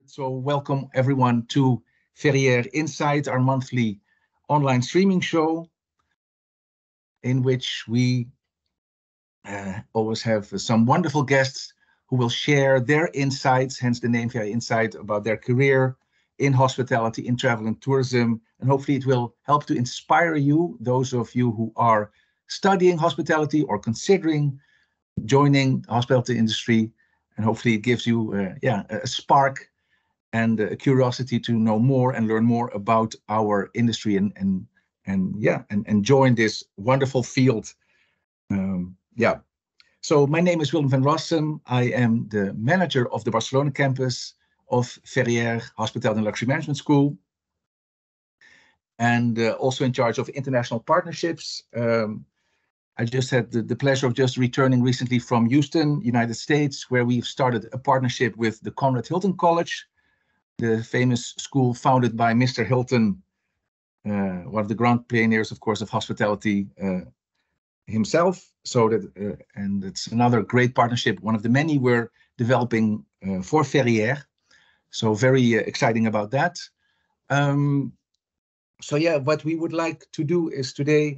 So welcome everyone to Ferrières Insight, our monthly online streaming show, in which we always have some wonderful guests who will share their insights, hence the name Ferrières Insight, about their career in hospitality, in travel and tourism. And hopefully it will help to inspire you, those of you who are studying hospitality or considering joining the hospitality industry. And hopefully it gives you a spark and a curiosity to know more and learn more about our industry and join this wonderful field. So my name is Willem van Rossum. I am the manager of the Barcelona campus of Ferrières Hospitality and Luxury Management School, and also in charge of international partnerships. I just had the pleasure of just returning recently from Houston, United States, where we've started a partnership with the Conrad Hilton College, the famous school founded by Mr. Hilton, one of the grand pioneers, of course, of hospitality himself. So that, and it's another great partnership, one of the many we're developing for Ferrières. So very exciting about that. What we would like to do is today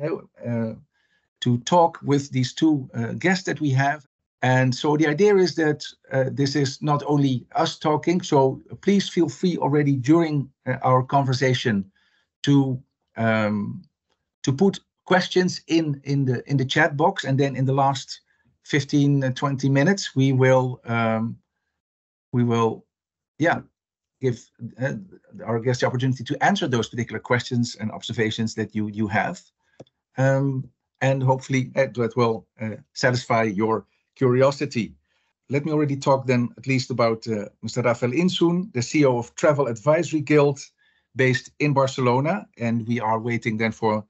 to talk with these two guests that we have. And so the idea is that this is not only us talking, so please feel free already during our conversation to put questions in the chat box, and then in the last 15-20 minutes we will give our guests the opportunity to answer those particular questions and observations that you have, and hopefully that will satisfy your curiosity. Let me already talk then at least about Mr. Rafael Isun, the CEO of Travel Advisory Guild based in Barcelona. And we are waiting then for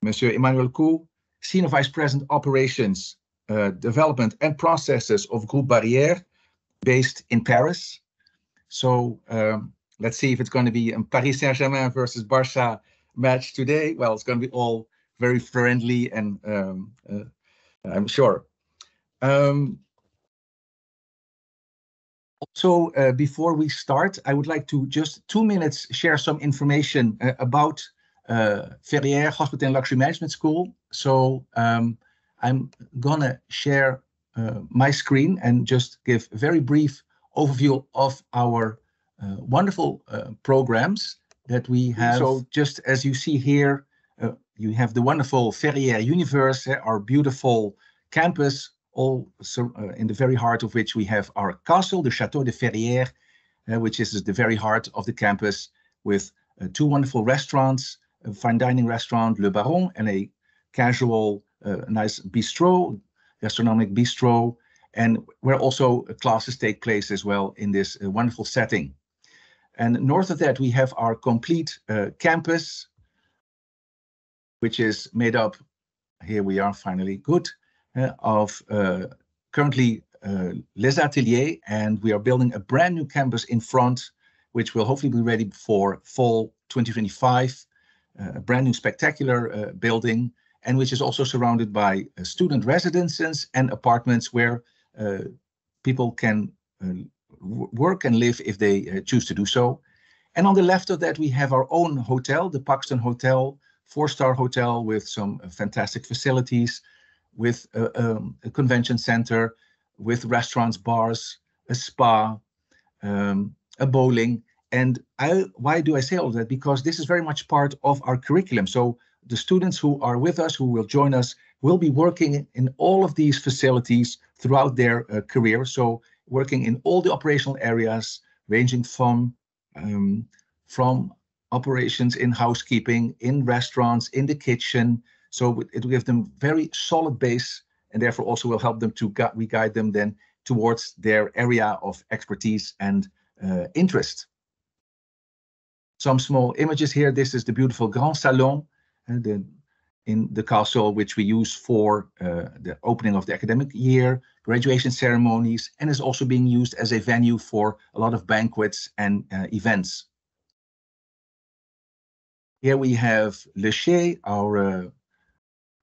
Monsieur Emmanuel Caux, Senior Vice President Operations, Development and Processes of Groupe Barrière based in Paris. So let's see if it's going to be a Paris Saint-Germain versus Barça match today. Well, it's going to be all very friendly, and I'm sure. Before we start, I would like to just 2 minutes share some information about Ferrières Hospitality and Luxury Management School. So I'm gonna share my screen and just give a very brief overview of our wonderful programs that we have. So just as you see here, you have the wonderful Ferrières Universe, our beautiful campus, all in the very heart of which we have our castle, the Château de Ferrières, which is the very heart of the campus, with two wonderful restaurants, a fine dining restaurant, Le Baron, and a casual, nice bistro, gastronomic bistro, and where also classes take place as well in this wonderful setting. And north of that, we have our complete campus, which is made up, here we are finally, good, of currently Les Ateliers, and we are building a brand new campus in front, which will hopefully be ready for fall 2025, a brand new spectacular building, and which is also surrounded by student residences and apartments where people can work and live if they choose to do so. And on the left of that, we have our own hotel, the Paxton Hotel, 4-star hotel with some fantastic facilities, with a convention center, with restaurants, bars, a spa, a bowling. And why do I say all that? Because this is very much part of our curriculum. So the students who are with us, who will join us, will be working in all of these facilities throughout their career. So working in all the operational areas, ranging from operations in housekeeping, in restaurants, in the kitchen. So it will give them very solid base, and therefore also will help them to guide them then towards their area of expertise and interest. Some small images here. This is the beautiful Grand Salon in the castle, which we use for the opening of the academic year, graduation ceremonies, and is also being used as a venue for a lot of banquets and events. Here we have Le Chez, our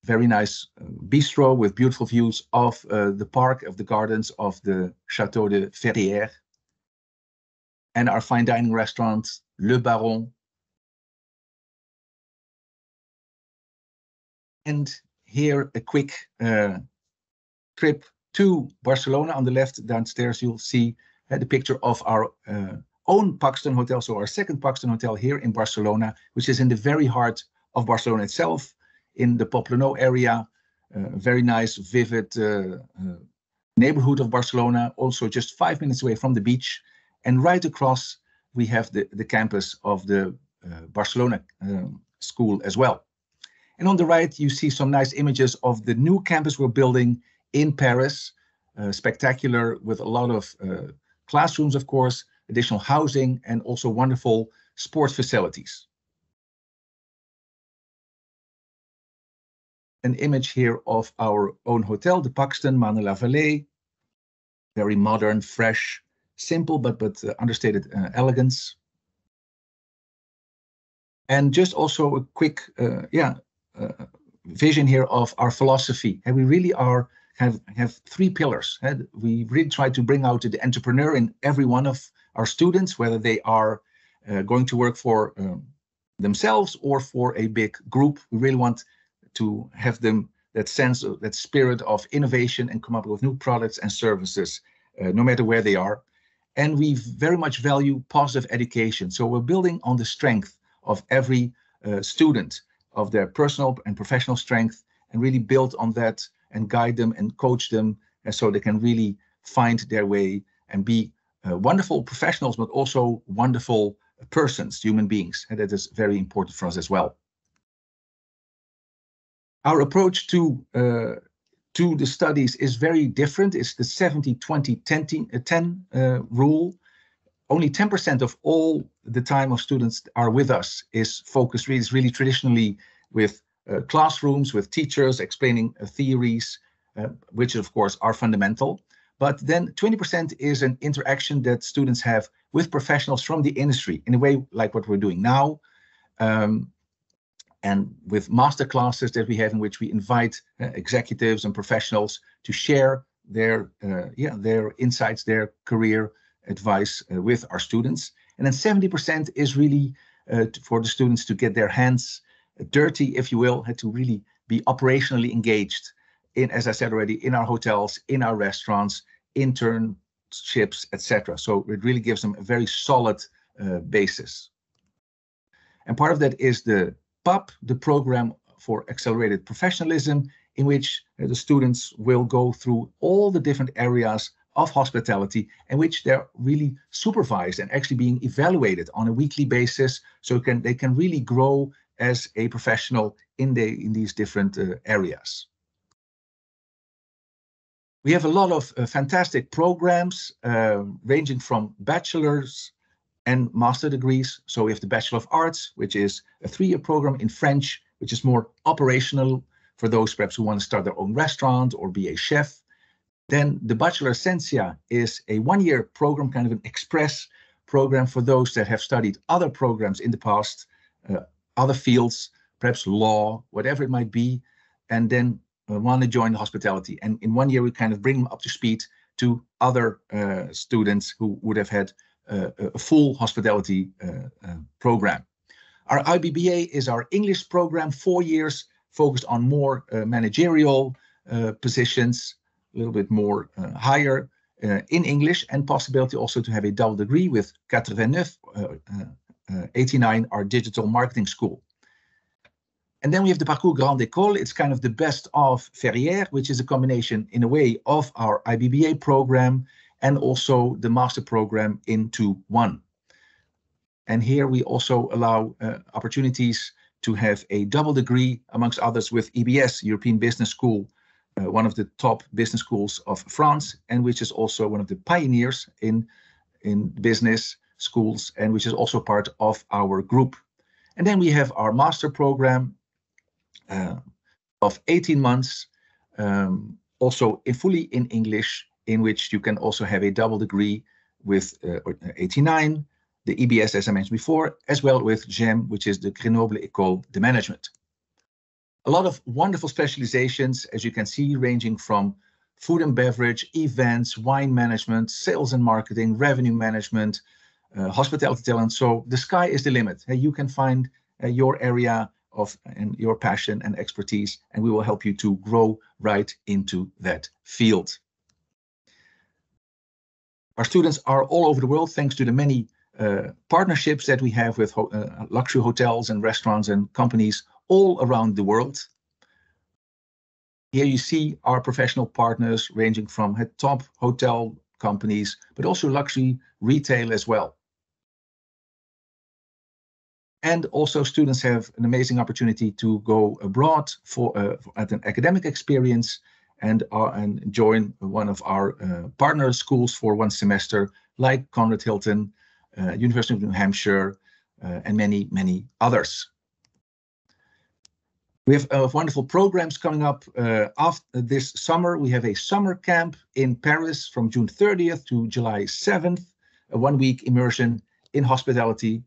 very nice bistro with beautiful views of the park, of the gardens of the Château de Ferrières. and our fine dining restaurant, Le Baron. And here a quick trip to Barcelona. On the left downstairs, you'll see the picture of our own Paxton Hotel, so our second Paxton Hotel here in Barcelona, which is in the very heart of Barcelona itself, in the Poblenou area. Very nice, vivid neighborhood of Barcelona, also just 5 minutes away from the beach. And right across, we have the campus of the Barcelona school as well. And on the right, you see some nice images of the new campus we're building in Paris. Spectacular, with a lot of classrooms, of course, additional housing, and also wonderful sports facilities. An image here of our own hotel, the Paxton Marne-la-Vallée. Very modern, fresh, simple, but understated elegance. And just also a quick vision here of our philosophy. And we really have three pillars. We really try to bring out the entrepreneur in every one of our students, whether they are going to work for themselves or for a big group. We really want to have them that sense of that spirit of innovation and come up with new products and services, no matter where they are. And we very much value positive education. So we're building on the strength of every student, of their personal and professional strength, and really build on that and guide them and coach them, and so they can really find their way and be wonderful professionals, but also wonderful persons, human beings. And that is very important for us as well. Our approach to the studies is very different. It's the 70-20-10 rule. Only 10% of all the time of students are with us is focused really traditionally with classrooms, with teachers explaining theories, which of course are fundamental. But then 20% is an interaction that students have with professionals from the industry, in a way like what we're doing now. And with master classes that we have, in which we invite executives and professionals to share their insights, their career advice with our students. And then 70% is really for the students to get their hands dirty, if you will, to really be operationally engaged in, as I said already, in our hotels, in our restaurants, internships, etc. So it really gives them a very solid basis. And part of that is the PAP, the program for accelerated professionalism, in which the students will go through all the different areas of hospitality, in which they're really supervised and actually being evaluated on a weekly basis, so they can really grow as a professional in these different areas. We have a lot of fantastic programs ranging from bachelor's and master degrees. So we have the Bachelor of Arts, which is a 3-year program in French, which is more operational for those perhaps who want to start their own restaurant or be a chef. Then the Bachelor Essentia is a 1-year program, kind of an express program for those that have studied other programs in the past, other fields, perhaps law, whatever it might be, and then want to join hospitality. And in 1 year, we kind of bring them up to speed to other students who would have had a full hospitality program. Our IBBA is our English program, 4 years, focused on more managerial positions, a little bit more higher in English, and possibility also to have a double degree with 89, our digital marketing school. And then we have the Parcours Grande École. It's kind of the best of Ferrières, which is a combination in a way of our IBBA program and also the master program into one. And here we also allow opportunities to have a double degree, amongst others, with EBS, European Business School, one of the top business schools of France, and which is also one of the pioneers in business schools, and which is also part of our group. And then we have our master program of 18 months, also fully in English, in which you can also have a double degree with 89, the EBS, as I mentioned before, as well with GEM, which is the Grenoble École de Management. A lot of wonderful specializations, as you can see, ranging from food and beverage, events, wine management, sales and marketing, revenue management, hospitality talent. So the sky is the limit. You can find your area of and your passion and expertise, and we will help you to grow right into that field. Our students are all over the world thanks to the many partnerships that we have with luxury hotels and restaurants and companies all around the world. Here you see our professional partners ranging from top hotel companies, but also luxury retail as well. And also students have an amazing opportunity to go abroad at an academic experience and join one of our partner schools for one semester, like Conrad Hilton, University of New Hampshire, and many, many others. We have wonderful programs coming up after this summer. We have a summer camp in Paris from June 30th to July 7th, a one-week immersion in hospitality.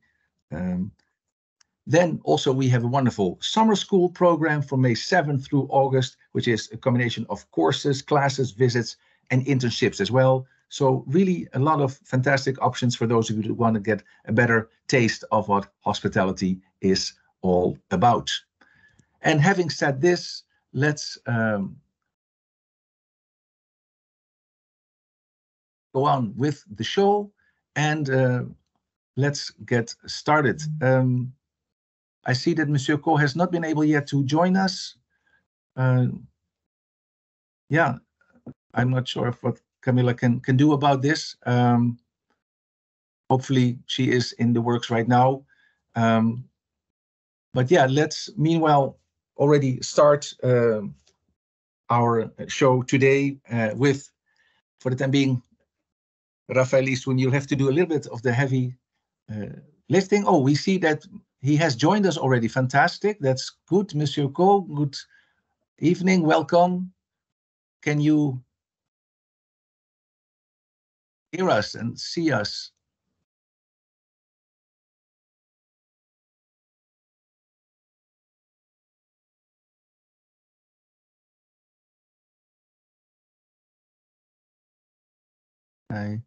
Then also we have a wonderful summer school program from May 7th through August, which is a combination of courses, classes, visits, and internships as well. So really a lot of fantastic options for those of you who want to get a better taste of what hospitality is all about. And having said this, let's go on with the show and let's get started. I see that Monsieur Caux has not been able yet to join us. Yeah, I'm not sure what Camilla can do about this. Hopefully she is in the works right now. But yeah, let's meanwhile already start our show today with, for the time being, Rafael Isun. You'll have to do a little bit of the heavy lifting. Oh, we see that he has joined us already. Fantastic. That's good, Monsieur Caux. Good evening. Welcome. Can you hear us and see us? I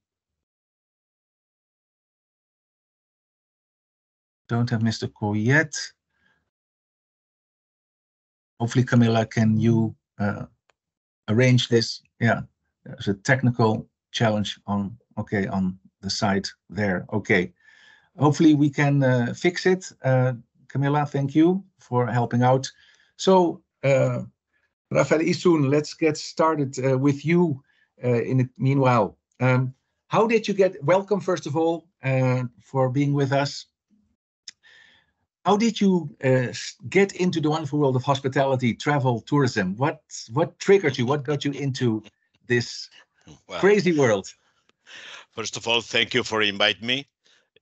don't have Mr. Caux yet. Hopefully, Camilla, can you arrange this? Yeah, there's a technical challenge on the side there. Okay, hopefully we can fix it. Camilla, thank you for helping out. So, Rafael Isun, let's get started with you in the meanwhile. How did you welcome, first of all, for being with us. How did you get into the wonderful world of hospitality, travel, tourism? What triggered you? What got you into this crazy world? First of all, thank you for inviting me.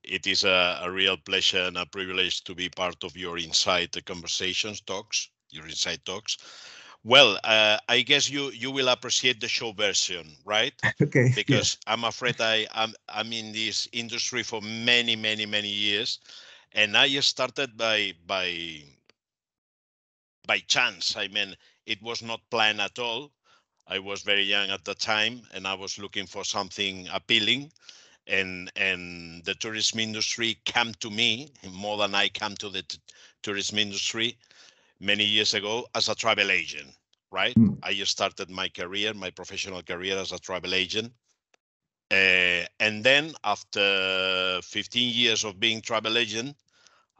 It is a real pleasure and a privilege to be part of your Insight conversations, your Insight talks. Well, I guess you will appreciate the show version, right? Okay. Because yeah. I'm afraid I'm in this industry for many years, and I started by chance. I mean, it was not planned at all. I was very young at the time, and I was looking for something appealing. And the tourism industry came to me more than I came to the tourism industry many years ago as a travel agent, right? I started my professional career as a travel agent. And then after 15 years of being travel agent,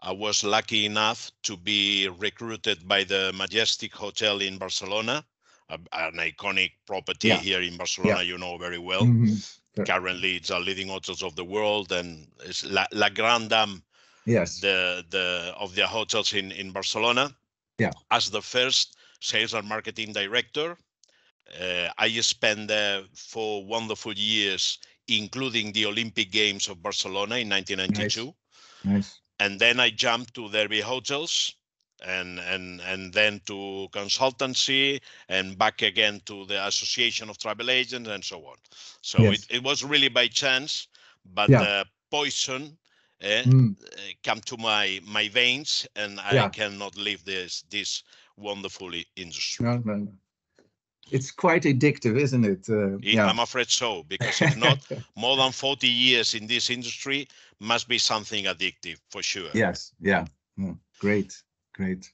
I was lucky enough to be recruited by the Majestic Hotel in Barcelona, an iconic property here in Barcelona, you know very well. Sure. Currently, it's a leading hotels of the world, and it's La Grande Dame, of the hotels in Barcelona. Yeah. As the first sales and marketing director, I spent there 4 wonderful years, including the Olympic Games of Barcelona in 1992. Nice. And then I jumped to Derby Hotels, and then to consultancy, and back again to the Association of Travel Agents, and so on. So it was really by chance, but the poison come to my veins, and I cannot leave this wonderful industry. No. It's quite addictive, isn't it? Yeah. I'm afraid so, because if not, more than 40 years in this industry must be something addictive for sure. Yes. Yeah. Great. Great.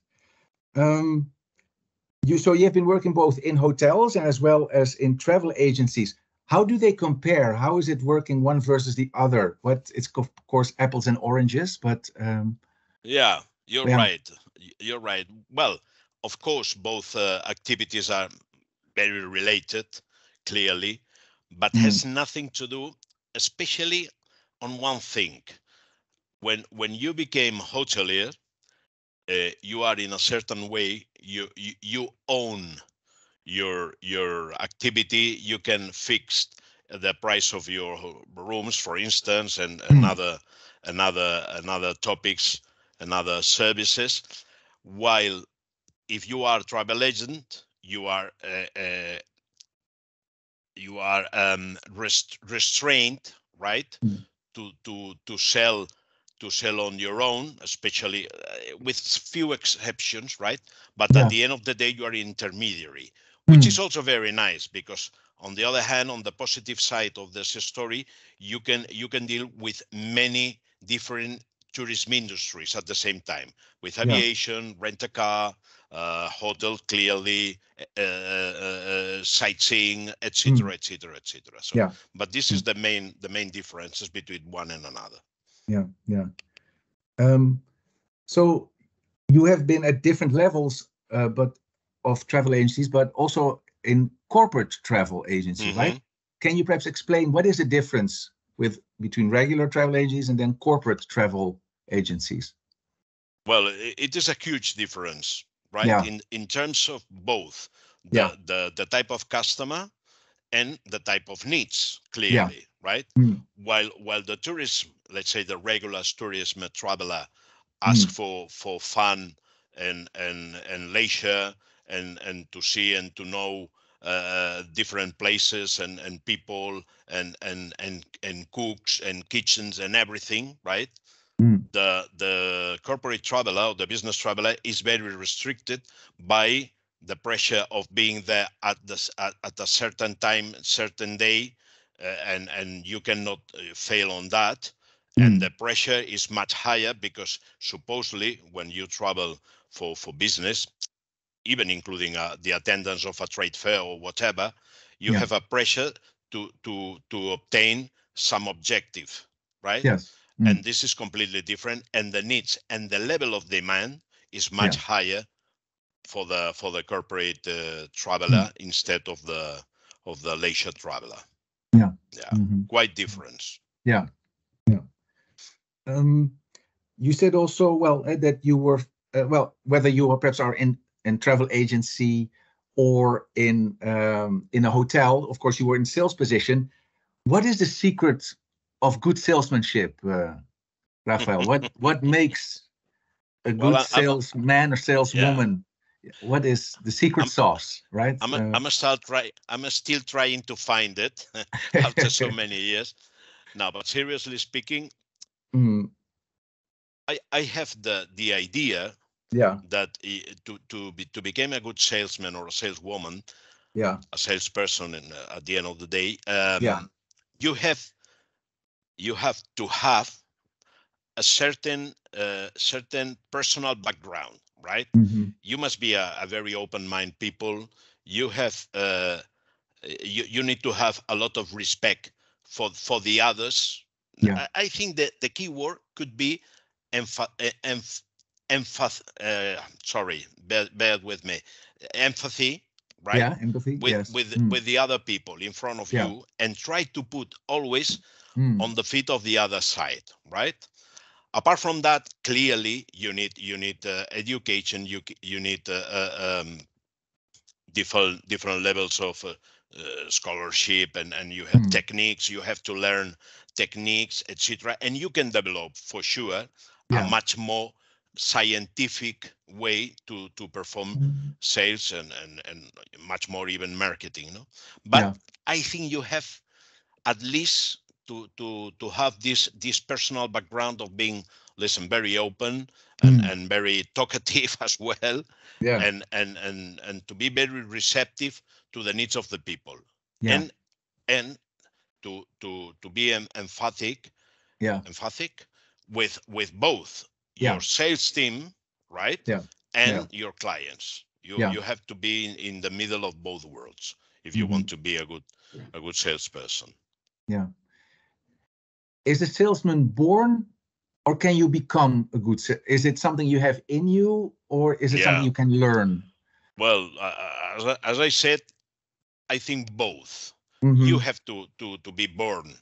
So you have been working both in hotels and as well as in travel agencies. How do they compare? How is it working one versus the other? It's of course apples and oranges, but yeah, you're right. You're right. Well, of course, both activities are very related, clearly, but has nothing to do, especially on one thing. When you became hotelier, you are in a certain way, you own your activity. You can fix the price of your rooms, for instance, and another topics and other services. While if you are a travel agent, you are restrained, right, to sell on your own, especially with few exceptions, right? But at the end of the day, you are intermediary, which is also very nice, because on the other hand, on the positive side of this story, you can deal with many different tourism industries at the same time, with aviation, rent a car, hotel, clearly, sightseeing, etc., etc., etc. So, but this is the main differences between one and another. So you have been at different levels, but of travel agencies, but also in corporate travel agencies, right? Can you perhaps explain what is the difference between regular travel agencies and then corporate travel agencies? Well, it is a huge difference, right? In terms of both the type of customer and the type of needs, clearly, right? While the tourism, let's say the regular tourism traveler, ask for fun and leisure and to see and to know different places and people and cooks and kitchens and everything, right? The corporate traveler or the business traveler is very restricted by the pressure of being there at a certain time, certain day, and you cannot fail on that. And the pressure is much higher, because supposedly when you travel for business, even including the attendance of a trade fair or whatever, you have a pressure to obtain some objective, right? Yes. And this is completely different, and the needs and the level of demand is much higher for the corporate traveler instead of the leisure traveler. Quite different. You said also, that you were whether you were perhaps are in travel agency or in a hotel. Of course, you were in sales position. What is the secret of good salesmanship, Rafael? What makes a good salesman or saleswoman? What is the secret sauce, right? I'm still trying to find it after so many years. No, but seriously speaking, I have the idea that to become a good salesman or a saleswoman, a salesperson, at the end of the day, you have to have a certain personal background, right? You must be a very open-minded people. You have you need to have a lot of respect for the others. I think that the key word could be sorry, bear with me, empathy, right? Empathy. With the other people in front of you, and try to put always on the feet of the other side, right? Apart from that, clearly you need education. You need different levels of scholarship, and you have techniques. You have to learn techniques, etc. And you can develop for sure a much more scientific way to perform sales and much more even marketing. No, but I think you have at least to have this personal background of being listen, very open and very talkative as well. Yeah. And to be very receptive to the needs of the people. Yeah. And to be emphatic with both your sales team, right? Yeah. And your clients. You have to be in the middle of both worlds if you want to be a good salesperson. Yeah. Is a salesman born, or can you become a good? Is it something you have in you, or is it something you can learn? Well, as I said, I think both. You have to be born.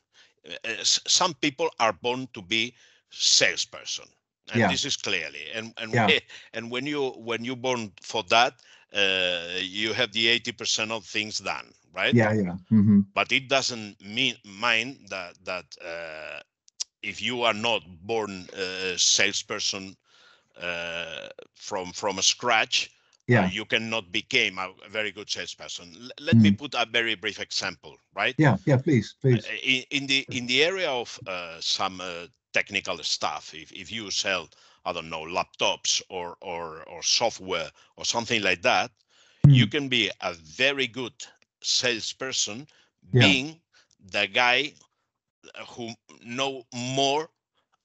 Some people are born to be salesperson, and this is clearly. And when you born for that, you have the 80% of things done, right? Yeah. But it doesn't mean that if you are not born a salesperson from scratch, you cannot become a very good salesperson. Let me put a very brief example, right? Yeah, please. In the area of some technical stuff, if you sell, I don't know, laptops or software or something like that, you can be a very good salesperson being the guy who know more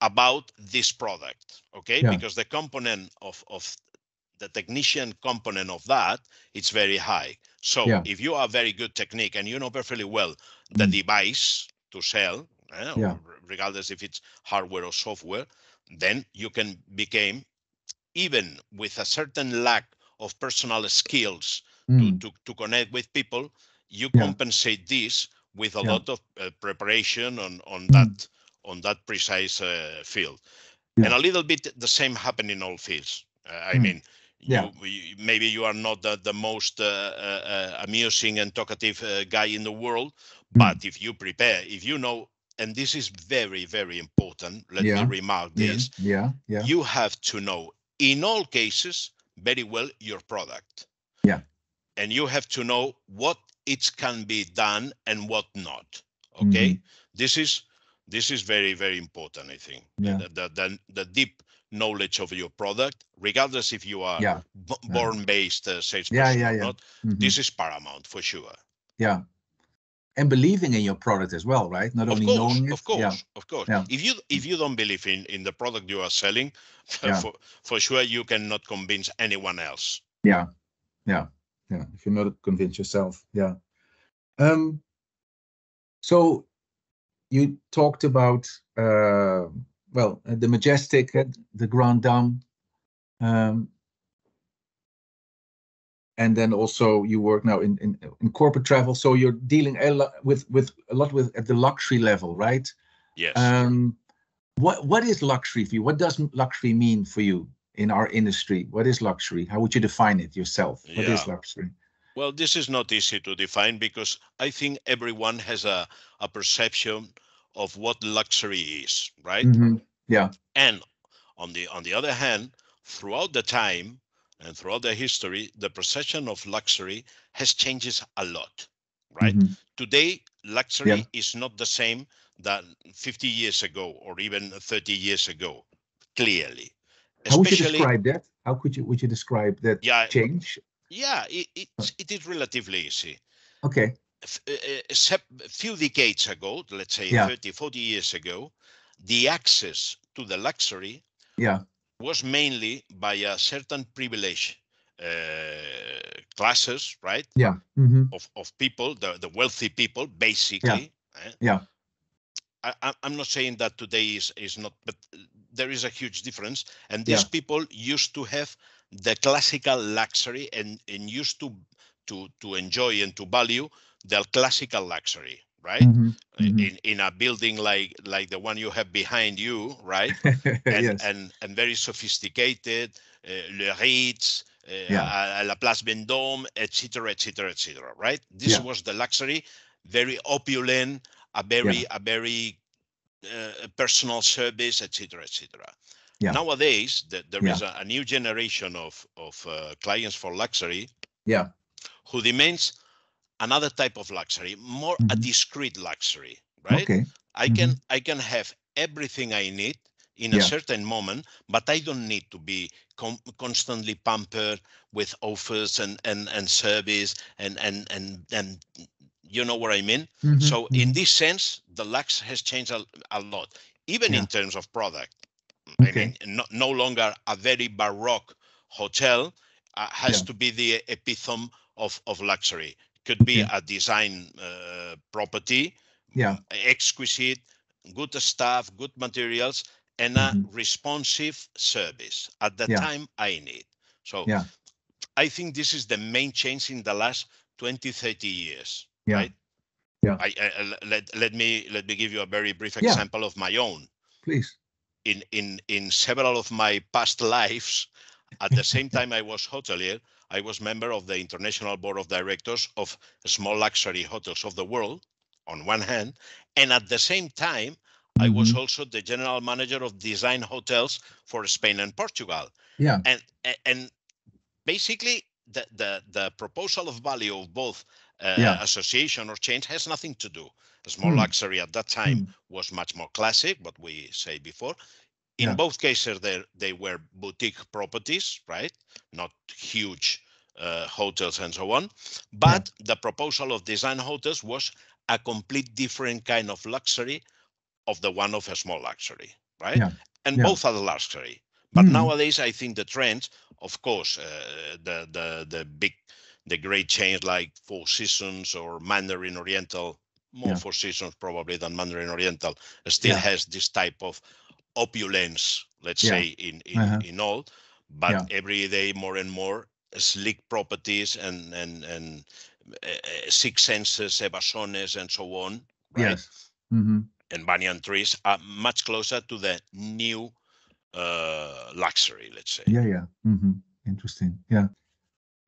about this product, okay? Because the component of the technician component of that, it's very high. So if you are very good technique and you know perfectly well the device to sell, regardless if it's hardware or software, then you can become, even with a certain lack of personal skills to connect with people, you compensate this with a lot of preparation on that precise field. And a little bit the same happen in all fields. I mean, maybe you are not the most amusing and talkative guy in the world, but if you prepare, if you know, and this is very, very important, let me remark this, you have to know, in all cases, very well your product. And you have to know what it can be done and what not. Okay? This is very, very important, I think. The deep knowledge of your product, regardless if you are born-based salesperson or not, this is paramount for sure. Yeah. And believing in your product as well, right? Not only knowing it. Of course. If you don't believe in the product you are selling, for sure you cannot convince anyone else. Yeah. If you're not convinced yourself. So you talked about the Majestic, the Grand Dame, and then also you work now in corporate travel. So you're dealing a lot with at the luxury level, right? Yes. What is luxury for you? What does luxury mean for you in our industry? What is luxury? How would you define it yourself? What is luxury? Well, this is not easy to define because I think everyone has a perception of what luxury is, right? Yeah. And on the other hand, throughout the time and throughout the history, the perception of luxury has changed a lot, right? Today, luxury is not the same than 50 years ago or even 30 years ago, clearly. How would you describe that? How would you describe that change? Yeah, it is relatively easy. Okay. A few decades ago, let's say 30, 40 years ago, the access to the luxury was mainly by a certain privilege classes, right? Of people, the wealthy people, basically. I'm not saying that today is not, but there is a huge difference. And these people used to have the classical luxury and used to enjoy and to value the classical luxury, right? In a building like the one you have behind you, right? And very sophisticated, Le Ritz, la Place Vendôme, etc., right? This was the luxury, very opulent, a very personal service, etc. Nowadays, there is a new generation of clients for luxury who demands another type of luxury, more a discreet luxury, right? Okay. I can have everything I need in a certain moment, but I don't need to be constantly pampered with offers and service and you know what I mean? So in this sense, the Lux has changed a lot, even in terms of product. I mean, no longer a very baroque hotel has to be the epitome of luxury. Could be a design property, exquisite, good staff, good materials, and a responsive service at the time I need. So I think this is the main change in the last 20, 30 years, right? Yeah. Let me give you a very brief example of my own. Please. In several of my past lives, at the same time I was hotelier, I was member of the International Board of Directors of Small Luxury Hotels of the World, on one hand, and at the same time, I was also the general manager of design hotels for Spain and Portugal. Yeah. And basically, the proposal of value of both association or change has nothing to do. Small luxury at that time was much more classic, what we say before. In both cases, they were boutique properties, right? Not huge hotels and so on. But the proposal of design hotels was a complete different kind of luxury of the one of a small luxury, right? And both are luxury. But nowadays, I think the trend, of course, the great change like Four Seasons or Mandarin Oriental, more Four Seasons probably than Mandarin Oriental, still has this type of opulence, let's say, in all, but every day more and more sleek properties and Six Senses, Evasones, and so on, right? Yes. And banyan trees are much closer to the new luxury, let's say. Interesting. Yeah.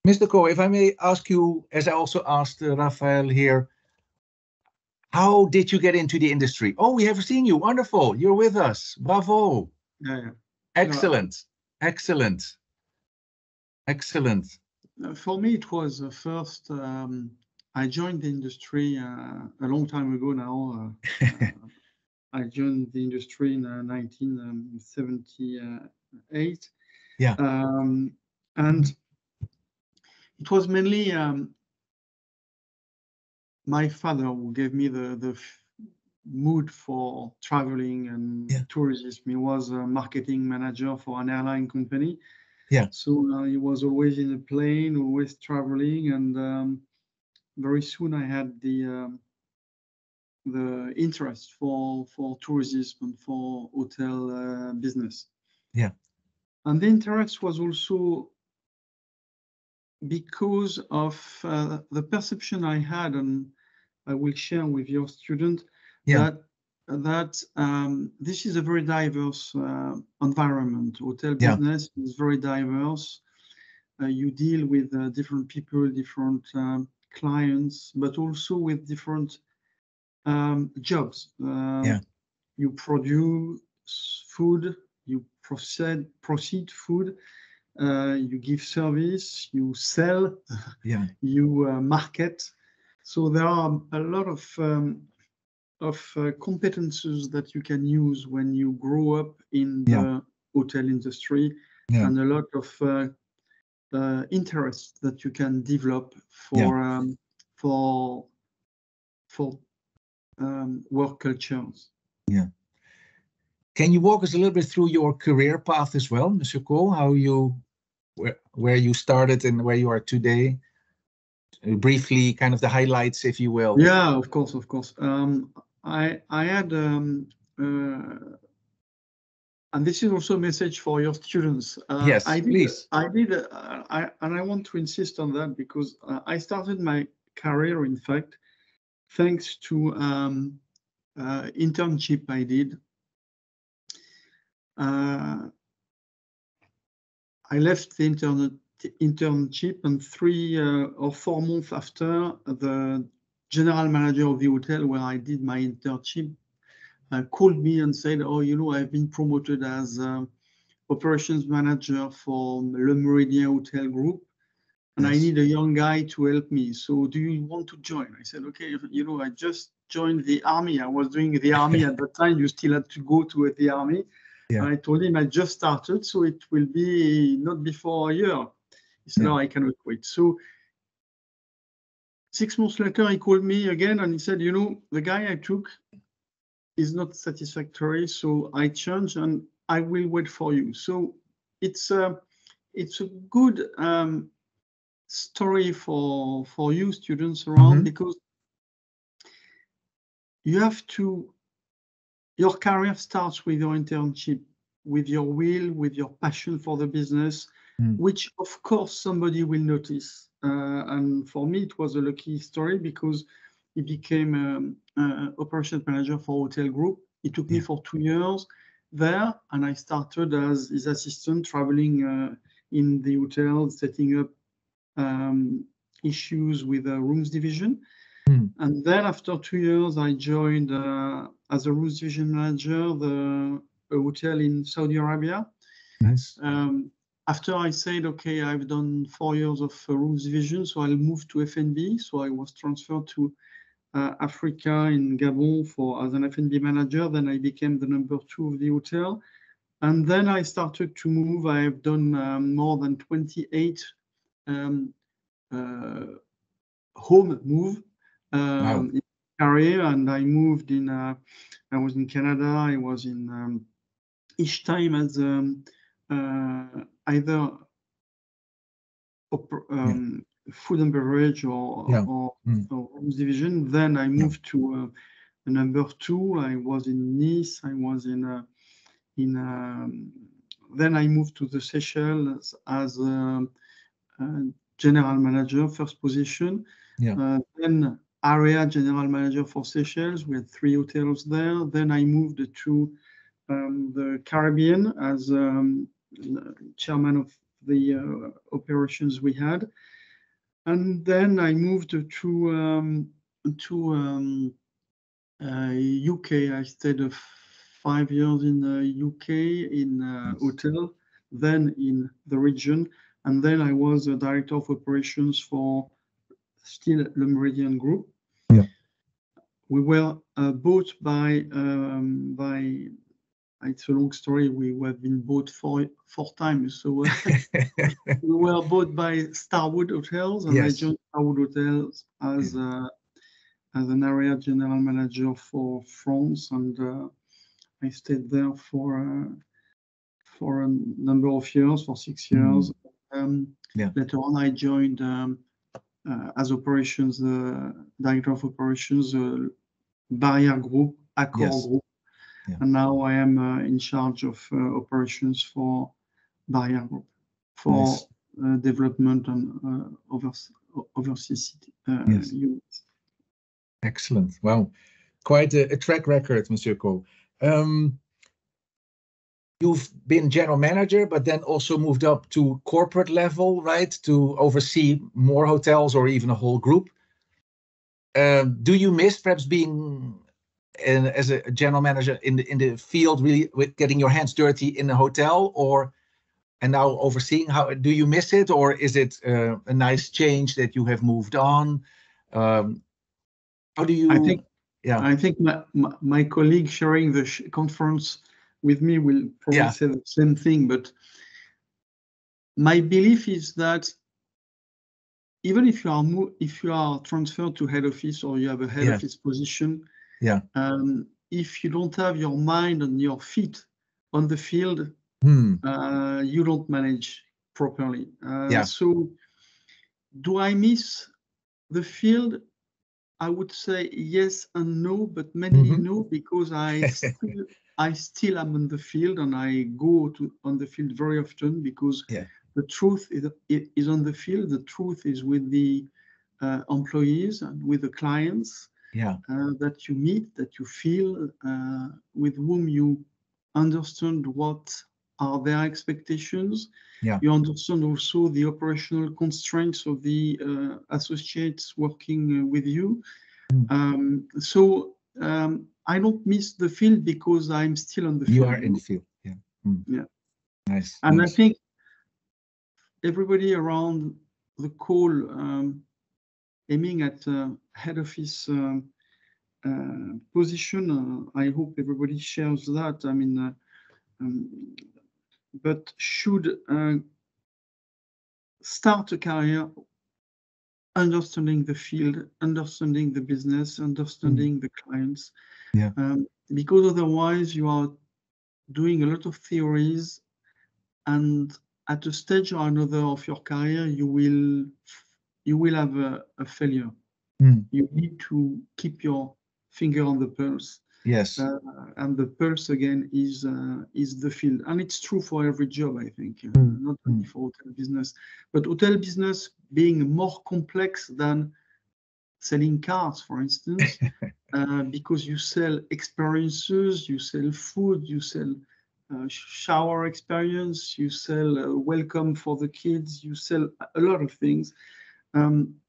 Mr. Caux, if I may ask you, as I also asked Rafael here, how did you get into the industry? Oh, we have seen you. Wonderful. You're with us. Bravo. Excellent. Excellent. Excellent. For me, it was first, I joined the industry a long time ago now. I joined the industry in 1978. Yeah. And it was mainly my father who gave me the mood for traveling and tourism. He was a marketing manager for an airline company. Yeah. So he was always in a plane, always traveling, and very soon I had the interest for tourism and for hotel business. Yeah. And the interest was also because of the perception I had, and I will share with your student that this is a very diverse environment. Hotel business is very diverse. You deal with different people, different clients, but also with different jobs. You produce food, you proceed food, you give service, you sell, you market. So there are a lot of competences that you can use when you grow up in the hotel industry, and a lot of interests that you can develop for work cultures. Yeah. Can you walk us a little bit through your career path as well, Monsieur Caux? How you, where you started and where you are today? Briefly, kind of the highlights, if you will. Yeah, of course, of course. I had, and this is also a message for your students. Yes, please. And I want to insist on that because I started my career, in fact, thanks to internship I did. I left the internship, and 3 or 4 months after, the general manager of the hotel where I did my internship called me and said, "Oh, you know, I've been promoted as operations manager for Le Méridien Hotel Group, and I need a young guy to help me. So do you want to join?" I said, "Okay, you know, I just joined the army. I was doing the army at that time. You still had to go to the army." Yeah. I told him I just started, so it will be not before a year. He said, "No, I cannot wait." So 6 months later, he called me again and he said, "You know, the guy I took is not satisfactory, so I changed and I will wait for you." So it's a good story for you students around, because you have to, your career starts with your internship, with your will, with your passion for the business, which of course somebody will notice. And for me, it was a lucky story because he became operations manager for Hotel Group. It took me for 2 years there, and I started as his assistant, traveling in the hotel, setting up issues with the rooms division. And then after 2 years, I joined as a rooms division manager, a hotel in Saudi Arabia. Nice. After I said, okay, I've done 4 years of rooms division, so I'll move to F&B. So I was transferred to Africa in Gabon as an F&B manager. Then I became the number 2 of the hotel. And then I started to move. I have done more than 28 home move in career, and I moved in. I was in Canada. I was in each time as either food and beverage or rooms division. Then I moved to a number 2. I was in Nice. I was in then I moved to the Seychelles as general manager, first position. Then area general manager for Seychelles. We had 3 hotels there. Then I moved to the Caribbean as chairman of the operations we had. And then I moved to UK. I stayed 5 years in the UK in hotel, then in the region. And then I was a director of operations for still Le Méridien Group. We were bought by it's a long story. We have been bought 4 times. So we were bought by Starwood Hotels, and I joined Starwood Hotels as an area general manager for France, and I stayed there for a number of years, for 6 years. Later on, I joined as operations, director of operations, Barrière Group, Accor Group. And now I am in charge of operations for Barrière Group for development and overseas units. Excellent. Wow. Quite a track record, Monsieur Caux. You've been general manager, but then also moved up to corporate level, right? To oversee more hotels or even a whole group. Do you miss perhaps being as a general manager in the field, really with getting your hands dirty in a hotel, and now overseeing? How do you miss it, or is it a nice change that you have moved on? How do you? I think my colleague sharing the conference with me will probably say the same thing, but my belief is that even if you are transferred to head office or you have a head office position, if you don't have your mind and your feet on the field, you don't manage properly. So do I miss the field? I would say yes and no, but mainly no, because I still am on the field, and I go on the field very often, because the truth is on the field. The truth is with the employees and with the clients that you meet, that you feel, with whom you understand what are their expectations. You understand also the operational constraints of the associates working with you. So I don't miss the field because I'm still on the field. You are in the field. Nice. And I think everybody around the call aiming at head office position, I hope everybody shares that. I mean, but should start a career understanding the field, understanding the business, understanding the clients. Because otherwise you are doing a lot of theories, and at a stage or another of your career, you will have a failure. You need to keep your finger on the pulse. Yes. And the pulse again is the field, and it's true for every job, I think, not only for hotel business, but hotel business being more complex than selling cars, for instance, because you sell experiences, you sell food, you sell shower experience, you sell welcome for the kids, you sell a lot of things.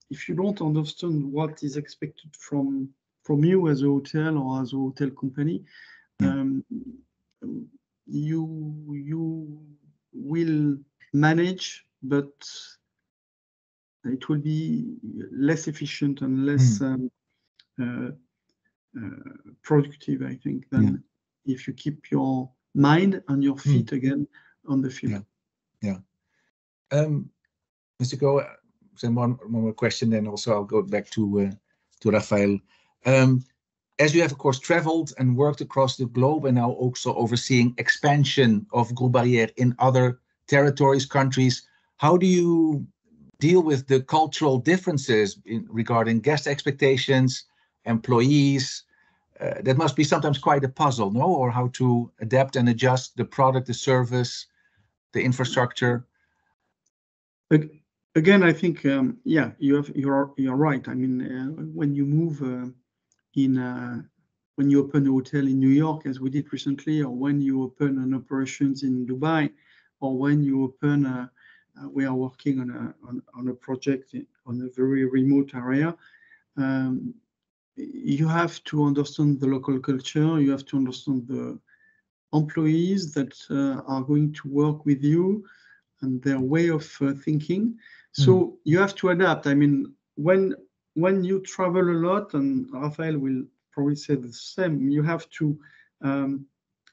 If you don't understand what is expected from you as a hotel or as a hotel company, you will manage, but it will be less efficient and less productive, I think, than if you keep your mind and your feet again on the field. Mr. Caux, one more question, then also I'll go back to Rafael. As you have, of course, traveled and worked across the globe and now also overseeing expansion of Groupe Barrière in other territories, countries, how do you deal with the cultural differences regarding guest expectations, employees? That must be sometimes quite a puzzle, no? Or how to adapt and adjust the product, the service, the infrastructure? Again, I think, you're right. I mean, when you move when you open a hotel in New York, as we did recently, or when you open an operations in Dubai, or when you open, we are working on a project on a very remote area. You have to understand the local culture. You have to understand the employees that are going to work with you and their way of thinking. So you have to adapt. I mean, when you travel a lot, and Rafael will probably say the same, you have to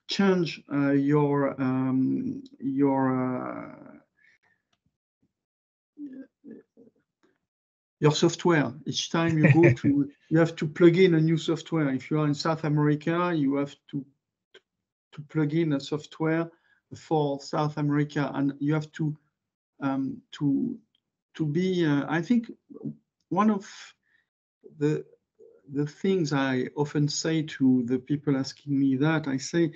change your software. Each time you go to, you have to plug in a new software. If you are in South America, you have to plug in a software for South America, and you have to be. I think one of the things I often say to the people asking me that, I say,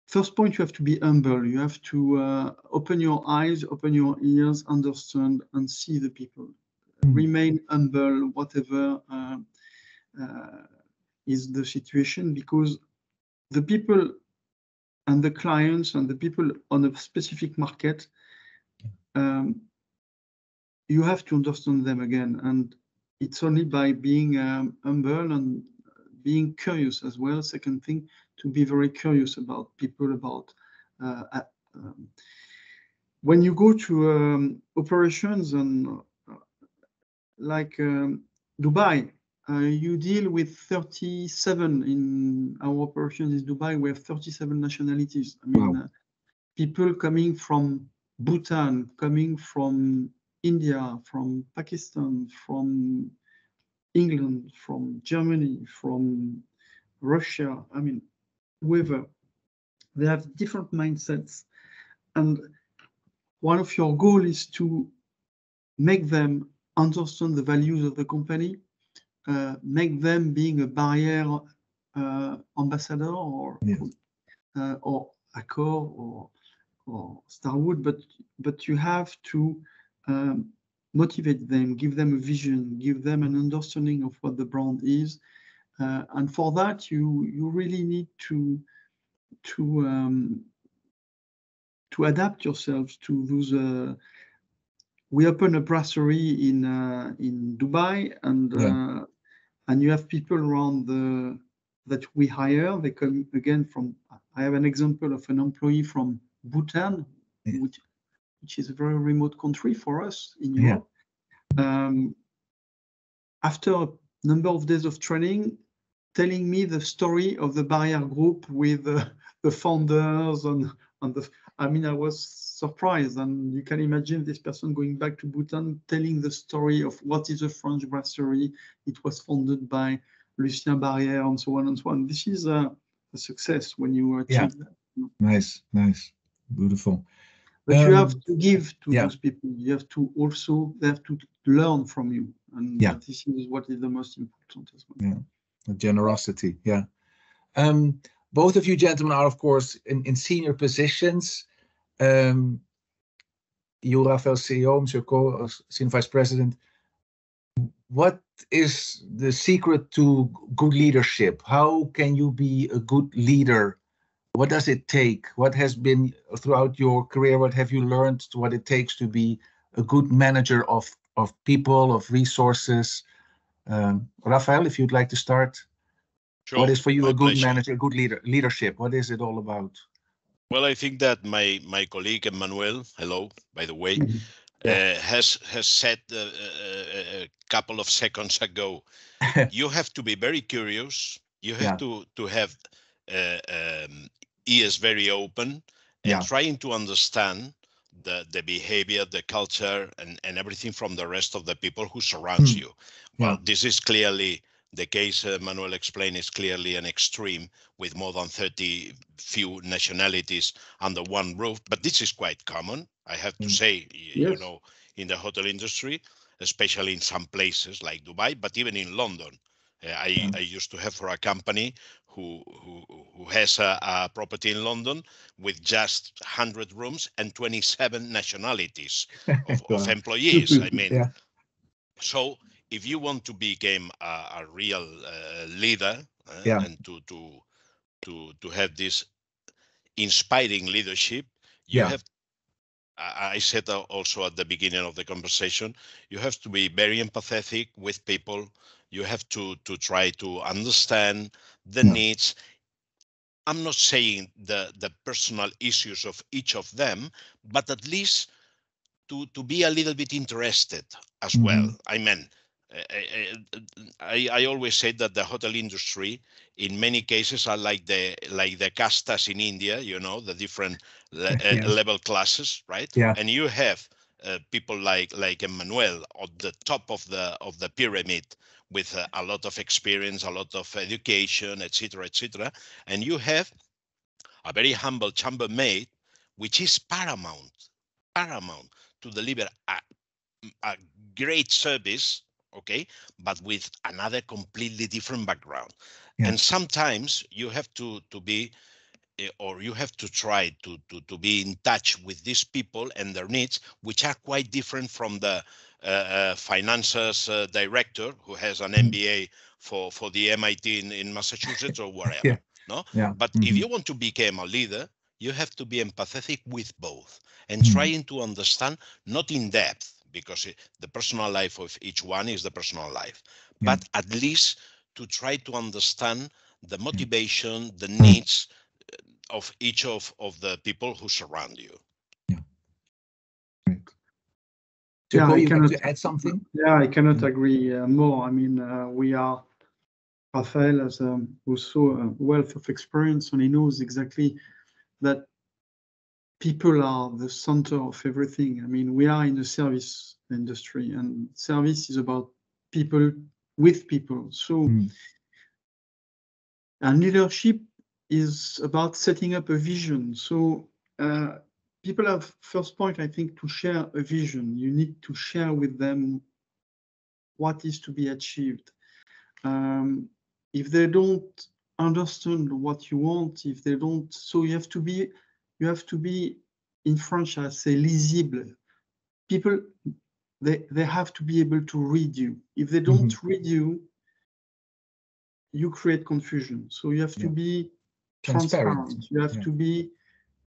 first point, you have to be humble. You have to open your eyes, open your ears, understand and see the people. Remain humble, whatever is the situation, because the people and the clients and the people on a specific market, you have to understand them again. And it's only by being humble and being curious as well. Second thing, to be very curious about people, about when you go to operations and like Dubai, you deal with 37 in our operations in Dubai. We have 37 nationalities. I mean, people coming from Bhutan, coming from India, from Pakistan, from England, from Germany, from Russia. I mean, whoever. They have different mindsets. And one of your goals is to make them understand the values of the company, make them being a Barrière ambassador or Accor or Starwood, but you have to motivate them, give them a vision, give them an understanding of what the brand is, and for that you really need to adapt yourselves to those. We open a brasserie in Dubai, and you have people around that we hire. They come again from. I have an example of an employee from Bhutan, which is a very remote country for us in Europe. After a number of days of training, telling me the story of the Barrière Group with the founders and I mean, I was surprised, and you can imagine this person going back to Bhutan, telling the story of what is a French brasserie. It was founded by Lucien Barrière, and so on and so on. This is a success when you achieve that. Nice, nice, beautiful. But you have to give to those people. You have to also, they have to learn from you, and this is what is the most important as well. Yeah, the generosity. Yeah. Both of you gentlemen are, of course, in senior positions. You, Rafael, CEO, Monsieur Caux, Senior Vice President. What is the secret to good leadership? How can you be a good leader? What does it take? What has been throughout your career? What have you learned? What it takes to be a good manager of people, of resources? Rafael, if you'd like to start. Sure, what is for you a good manager, a good leadership? What is it all about? Well, I think that my colleague Emmanuel, hello, by the way, has said a couple of seconds ago. You have to be very curious. You have to have ears very open and trying to understand the behavior, the culture, and everything from the rest of the people who surrounds you. Well, this is clearly the case Manuel explained is clearly an extreme with more than 30 few nationalities under one roof. But this is quite common, I have to say, you know, in the hotel industry, especially in some places like Dubai, but even in London. I used to have for a company who has a property in London with just 100 rooms and 27 nationalities of employees. I mean, so if you want to become a real leader and to have this inspiring leadership, you have, I said also at the beginning of the conversation, you have to be very empathetic with people. You have to try to understand the needs. I'm not saying the personal issues of each of them, but at least to be a little bit interested as well. I mean, I always say that the hotel industry, in many cases, are like the castas in India. You know, the different level classes, right? And you have people like Emmanuel at the top of the pyramid with a lot of experience, a lot of education, etc., etc. And you have a very humble chambermaid, which is paramount to deliver a great service, okay, but with another completely different background. And sometimes you have to be, or you have to try to be in touch with these people and their needs, which are quite different from the finances director who has an MBA for the MIT in Massachusetts or wherever. No, but if you want to become a leader, you have to be empathetic with both and trying to understand, not in depth, because the personal life of each one is the personal life, but at least to try to understand the motivation, the needs of each of the people who surround you. I cannot add something. I cannot agree more. I mean, we are, Rafael has also a wealth of experience, and he knows exactly that people are the center of everything. I mean, we are in the service industry, and service is about people with people. So, and leadership is about setting up a vision. So, people have, first point, I think, to share a vision. You need to share with them what is to be achieved. If they don't understand what you want, if they don't, so you have to be, in French, I say lisible. People, they have to be able to read you. If they don't read you, you create confusion. So you have to be transparent. You have to be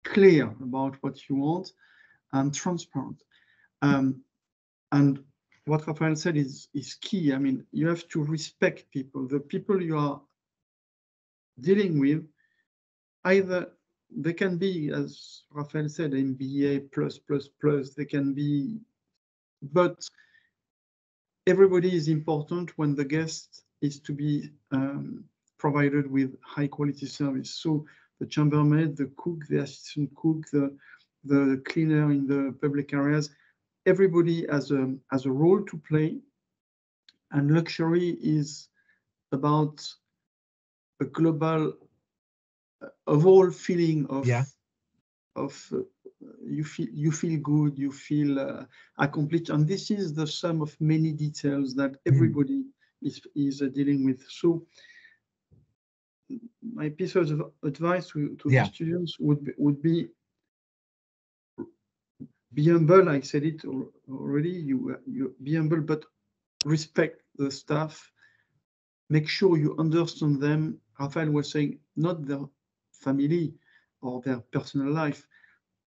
clear about what you want and transparent. And what Rafael said is key. I mean, you have to respect people. The people you are dealing with, either they can be, as Rafael said, MBA plus, they can be, but everybody is important when the guest is to be provided with high quality service. So the chambermaid, the cook, the assistant cook, the cleaner in the public areas. Everybody has a role to play, and luxury is about a global overall feeling of you feel good, you feel accomplished, and this is the sum of many details that everybody is dealing with. So my piece of advice to the students would be humble. I said it already. You be humble, but respect the staff. Make sure you understand them. Rafael was saying not their family or their personal life,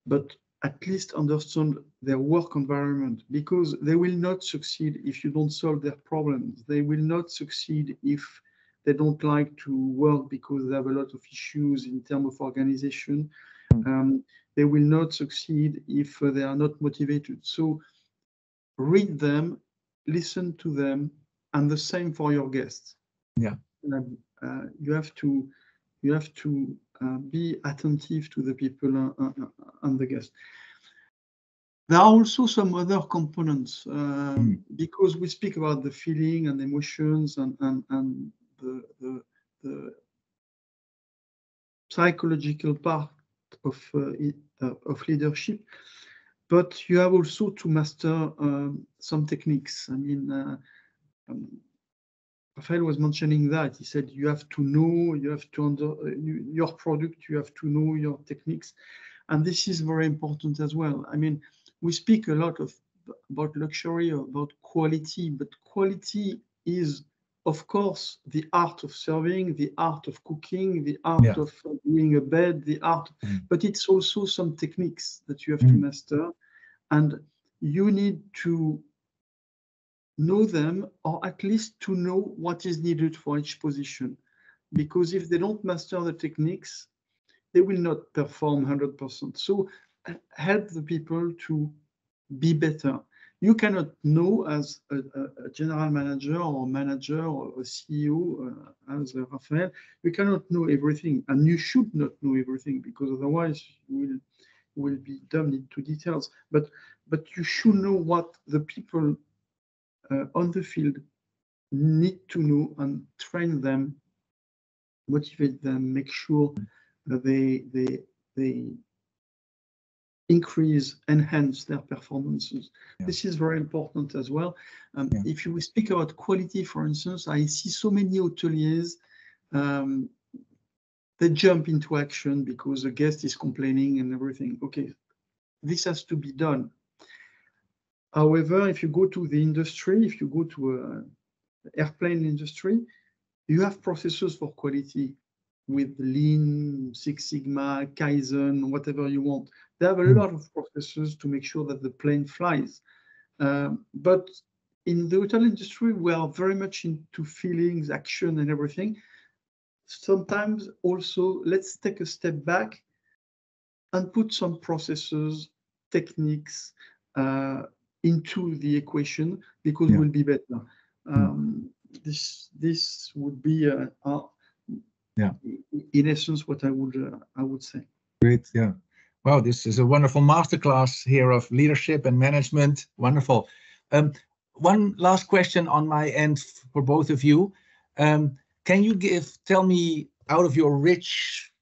but at least understand their work environment, because they will not succeed if you don't solve their problems. They will not succeed if they don't like to work because they have a lot of issues in terms of organization. They will not succeed if they are not motivated. So read them, listen to them, and the same for your guests. Yeah. You have to be attentive to the people and the guests. There are also some other components because we speak about the feeling and emotions and the psychological part of leadership, but you have also to master some techniques. I mean, Rafael was mentioning that. He said you have to know, you have to your product, you have to know your techniques, and this is very important as well. I mean, we speak a lot about luxury, about quality, but quality is, of course, the art of serving, the art of cooking, the art of doing a bed, the art, but it's also some techniques that you have to master, and you need to know them, or at least to know what is needed for each position. Because if they don't master the techniques, they will not perform 100%. So help the people to be better. You cannot know as a general manager or manager or a CEO, as Rafael, you cannot know everything, and you should not know everything, because otherwise you will be dumbed into details. But you should know what the people on the field need to know, and train them, motivate them, make sure that they enhance their performances. This is very important as well. If you speak about quality, for instance, I see so many hoteliers, they jump into action because a guest is complaining and everything. Okay, this has to be done. However, if you go to the industry, if you go to the airplane industry, you have processes for quality with Lean, Six Sigma, Kaizen, whatever you want. They have a lot of processes to make sure that the plane flies. But in the hotel industry, we are very much into feelings, action, and everything. Sometimes also, let's take a step back and put some processes, techniques, into the equation, because we'll be better. This would be in essence what I would say. Great, yeah. Wow, this is a wonderful masterclass here of leadership and management. Wonderful. One last question on my end for both of you. Can you tell me, out of your rich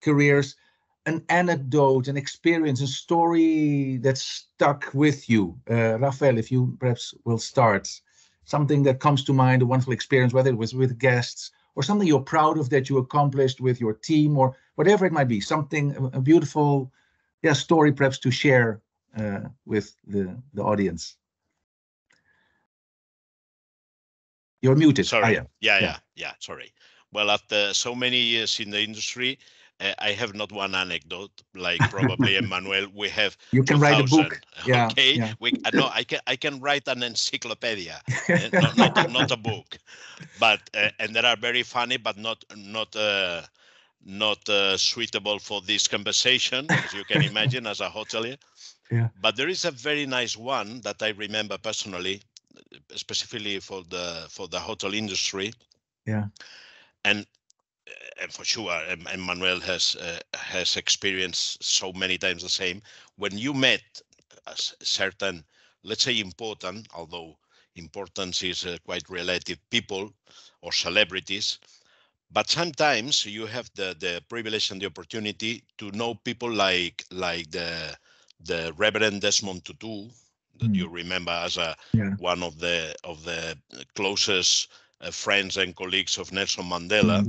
careers, an anecdote, an experience, a story that stuck with you? Rafael, if you perhaps will start. Something that comes to mind, a wonderful experience, whether it was with guests or something you're proud of that you accomplished with your team, or whatever it might be, something, a beautiful story perhaps to share with the audience. You're muted. Sorry. Yeah. Sorry. Well, after so many years in the industry, I have not one anecdote like probably Emmanuel. We have. You can 2000. Write a book. Okay. Yeah. No, I can write an encyclopedia, not a book. But and they are very funny, but not suitable for this conversation, as you can imagine, as a hotelier. Yeah. But there is a very nice one that I remember personally, specifically for the hotel industry. Yeah. And and for sure, Emmanuel has experienced so many times the same. When you met a certain, let's say important, although importance is quite relative, people or celebrities, but sometimes you have the privilege and the opportunity to know people like the Reverend Desmond Tutu, that you remember as one of the closest friends and colleagues of Nelson Mandela.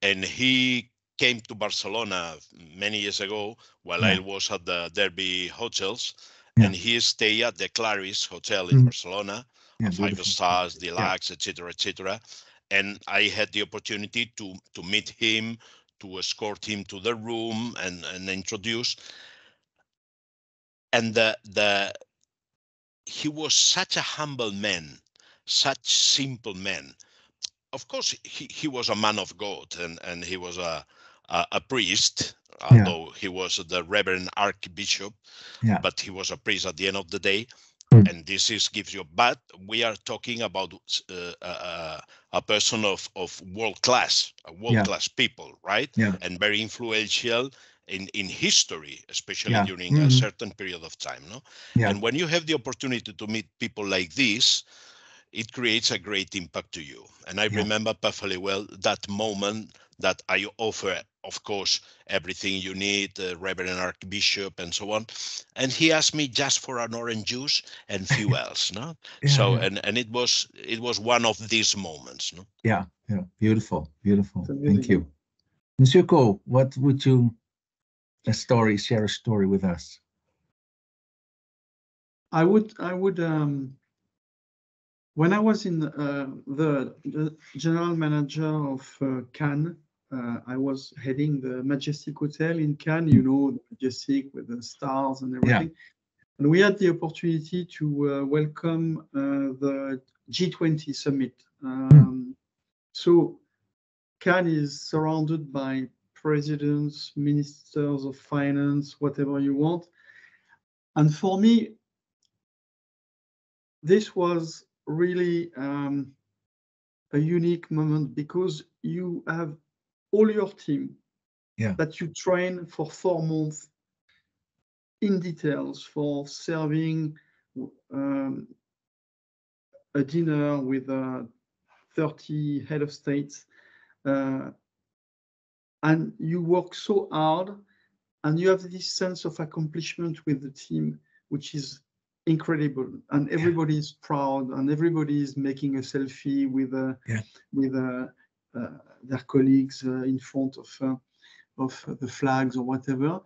And he came to Barcelona many years ago while I was at the Derby hotels, and he stayed at the Claris Hotel in Barcelona, 5 stars, deluxe, etc., etc. And I had the opportunity to meet him, to escort him to the room and introduce. And he was such a humble man, such simple man. Of course, he was a man of God, and he was a priest, although he was the Reverend Archbishop, but he was a priest at the end of the day. And this gives you, but we are talking about a person of world class people, right? And very influential in history, especially during a certain period of time, no? And when you have the opportunity to meet people like this, it creates a great impact to you. And I remember perfectly well that moment that I offer, of course, everything you need, Reverend Archbishop and so on. And he asked me just for an orange juice and few else, no? And it was one of these moments, no? Yeah, beautiful. Thank you. Monsieur Caux, what would you share a story with us? I would when I was in the general manager of Cannes, I was heading the Majestic Hotel in Cannes, you know, the Majestic with the stars and everything. And we had the opportunity to welcome the G20 summit. So Cannes is surrounded by presidents, ministers of finance, whatever you want. And for me, this was really a unique moment because you have all your team that you train for 4 months in details for serving a dinner with 30 head of states, and you work so hard and you have this sense of accomplishment with the team, which is incredible, and everybody is proud, and everybody is making a selfie with their colleagues in front of the flags or whatever.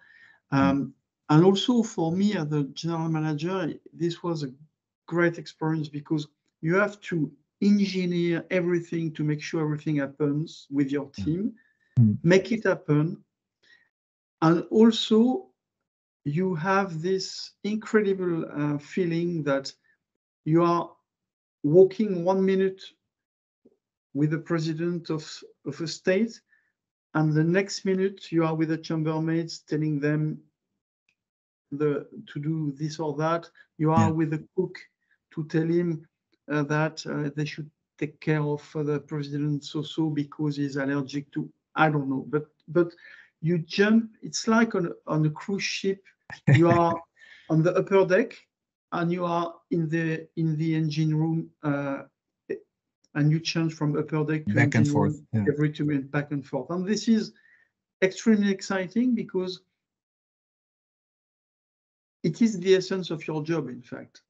And also for me as the general manager, this was a great experience because you have to engineer everything to make sure everything happens with your team, make it happen, and also you have this incredible feeling that you are walking 1 minute with the president of a state, and the next minute you are with the chambermaids telling them to do this or that. You are with the cook to tell him that they should take care of the president so because he's allergic to, I don't know, but you jump. It's like on a cruise ship. You are on the upper deck and you are in the engine room, and you change from upper deck to back and forth every 2 minutes, back and forth. And this is extremely exciting because it is the essence of your job, in fact,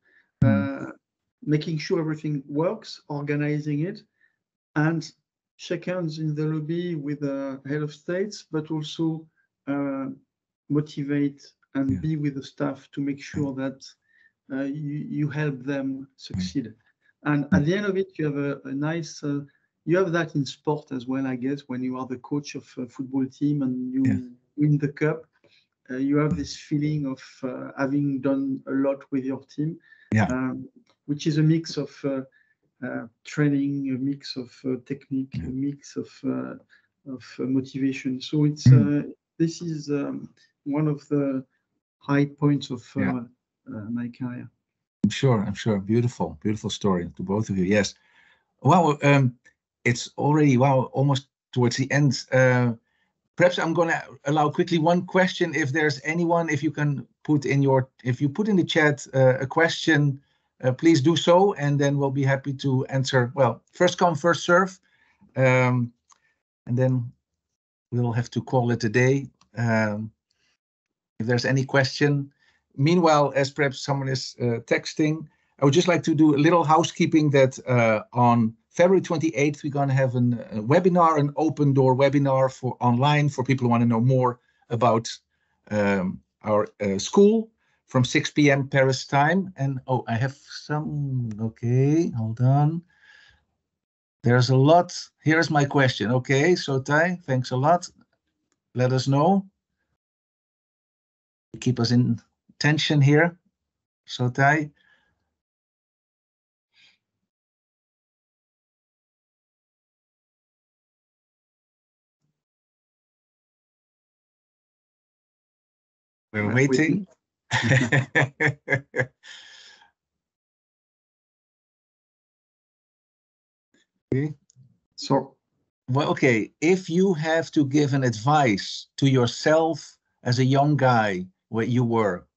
making sure everything works, organizing it, and shake hands in the lobby with the head of states, but also motivate and be with the staff to make sure that you help them succeed. And at the end of it, you have a nice, you have that in sport as well, I guess, when you are the coach of a football team and you win the cup, you have this feeling of having done a lot with your team, which is a mix of training, a mix of technique, a mix of motivation. So it's this is one of the high points of my career. I'm sure. Beautiful story to both of you. Yes. Well, it's already almost towards the end. Perhaps I'm going to allow quickly one question. If there's anyone, if you can put in the chat a question, please do so, and then we'll be happy to answer. Well, first come, first serve, and then we'll have to call it a day. If there's any question. Meanwhile, as perhaps someone is texting, I would just like to do a little housekeeping that on February 28th, we're going to have a webinar, an open door webinar for online for people who want to know more about our school from 6 p.m. Paris time. And oh, I have some, okay, hold on. There's a lot. Here's my question. Okay, so Thai, thanks a lot. Let us know. Keep us in tension here. So Thai. We're waiting. Okay. So, well, okay, if you have to give an advice to yourself as a young guy where you were,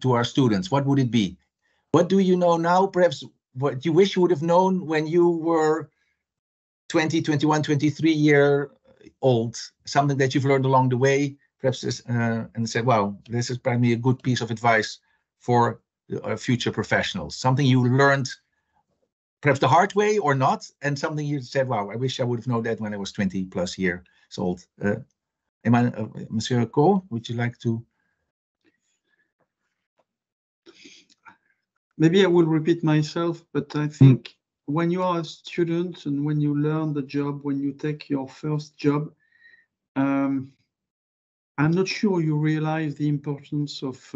to our students, what would it be? What do you know now? Perhaps what you wish you would have known when you were 20, 21, 23 year old, something that you've learned along the way, perhaps this, and said, wow, this is probably a good piece of advice for future professionals. Something you learned perhaps the hard way or not, and something you said, wow, I wish I would have known that when I was 20 plus years old. Monsieur Caux, would you like to? Maybe I will repeat myself, but I think when you are a student and when you learn the job, when you take your first job, I'm not sure you realize the importance of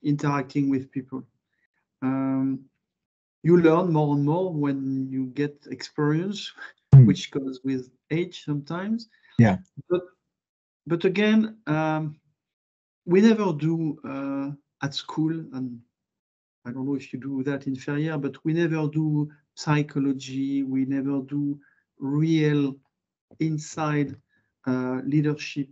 interacting with people. You learn more and more when you get experience, which goes with age sometimes. Yeah. But again, we never do at school, and I don't know if you do that in Ferrières, but we never do psychology. We never do real inside leadership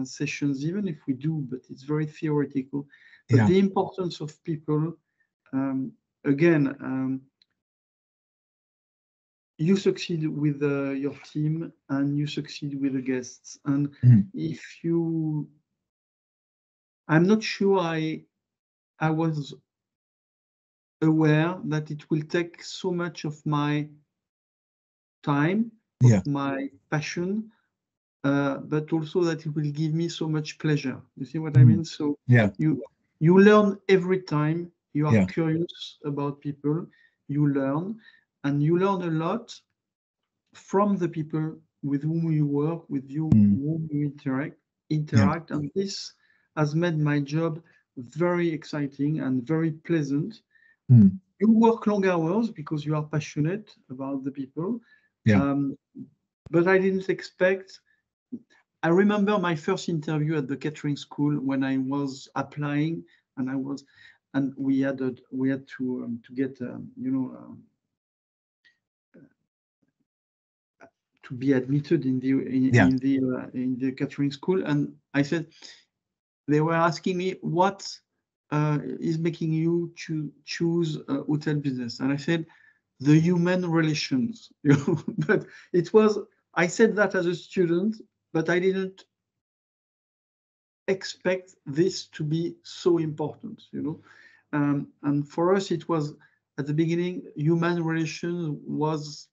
sessions, even if we do, but it's very theoretical. But the importance of people, again, you succeed with your team and you succeed with the guests. And if you, I'm not sure I was aware that it will take so much of my time, of my passion, but also that it will give me so much pleasure. You see what I mean? So you learn every time you are curious about people, you learn, and you learn a lot from the people with whom you work, with whom you interact, and this has made my job very exciting and very pleasant. You work long hours because you are passionate about the people. But I didn't expect. I remember my first interview at the catering school when I was applying, and we had to get to be admitted in the catering school, and I said, they were asking me what is making you choose hotel business, and I said the human relations. But it was, I said that as a student, but I didn't expect this to be so important, and for us it was at the beginning, human relations was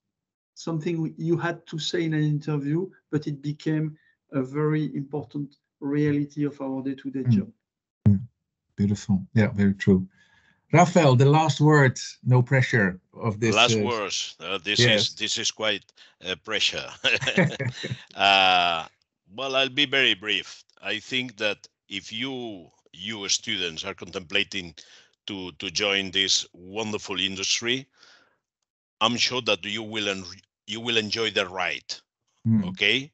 something you had to say in an interview, but it became a very important reality of our day-to-day job. Beautiful. Yeah, very true. Rafael, the last word, no pressure of this. Last words. This is quite pressure. Well, I'll be very brief. I think that if you students are contemplating to join this wonderful industry, I'm sure that you will enjoy the ride, okay,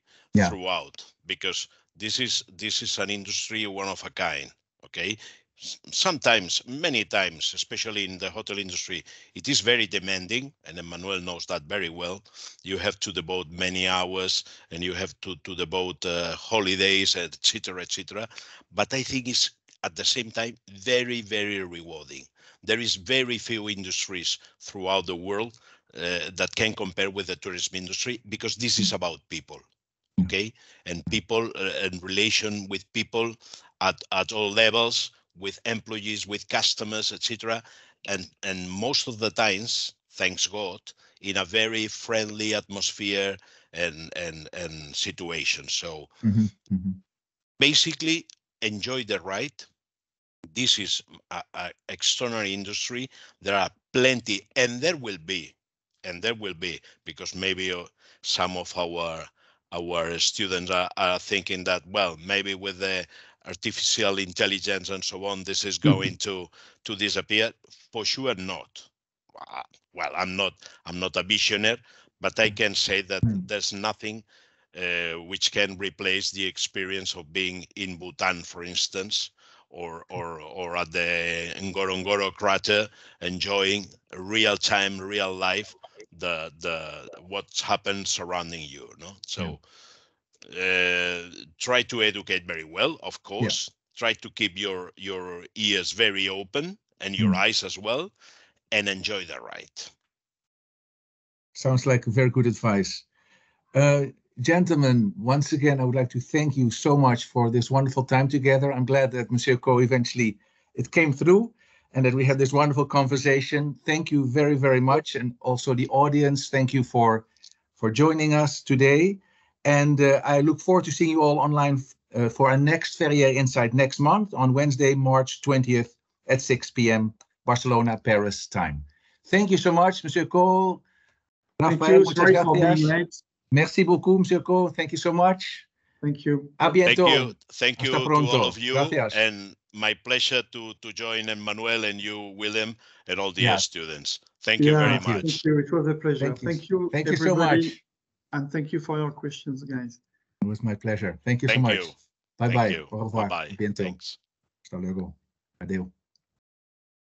throughout, because this is an industry one of a kind, okay. sometimes, many times, especially in the hotel industry, it is very demanding, and Emmanuel knows that very well. You have to devote many hours, and you have to devote holidays, etc., etc. But I think it's at the same time very, very rewarding. There is very few industries throughout the world that can compare with the tourism industry, because this is about people. Okay, and people and relation with people at all levels, with employees, with customers, etc. And most of the times, thanks God, in a very friendly atmosphere and situation. So basically, enjoy the ride. This is an extraordinary industry. There are plenty, and there will be, because maybe some of our students are thinking that, well, maybe with the artificial intelligence and so on, this is going to disappear. For sure not. Well, I'm not a visionary, but I can say that there's nothing which can replace the experience of being in Bhutan, for instance, or at the Ngorongoro crater, enjoying real time, real life, the what's happened surrounding you, no? So try to educate very well, of course. Try to keep your ears very open and your eyes as well, and enjoy the ride. Sounds like very good advice. Gentlemen, once again, I would like to thank you so much for this wonderful time together. I'm glad that Monsieur Caux eventually it came through and that we had this wonderful conversation. Thank you very, very much. And also the audience, thank you for joining us today. And I look forward to seeing you all online for our next Ferrières Insight next month on Wednesday, March 20th at 6 p.m. Barcelona, Paris time. Thank you so much, Monsieur Caux. Rafael, sorry for being late. Merci beaucoup, Monsieur Caux. Thank you so much. Thank you. A bientôt. Thank you to all of you. Gracias. And my pleasure to join Emmanuel and you, Willem, and all the students. Thank you very much. Thank you. It was a pleasure. Thank you everybody. So much. And thank you for your questions, guys. It was my pleasure. Thank you so much. Bye-bye. Au revoir. Bye-bye. Bientôt. Thanks. Hasta luego. Adeu.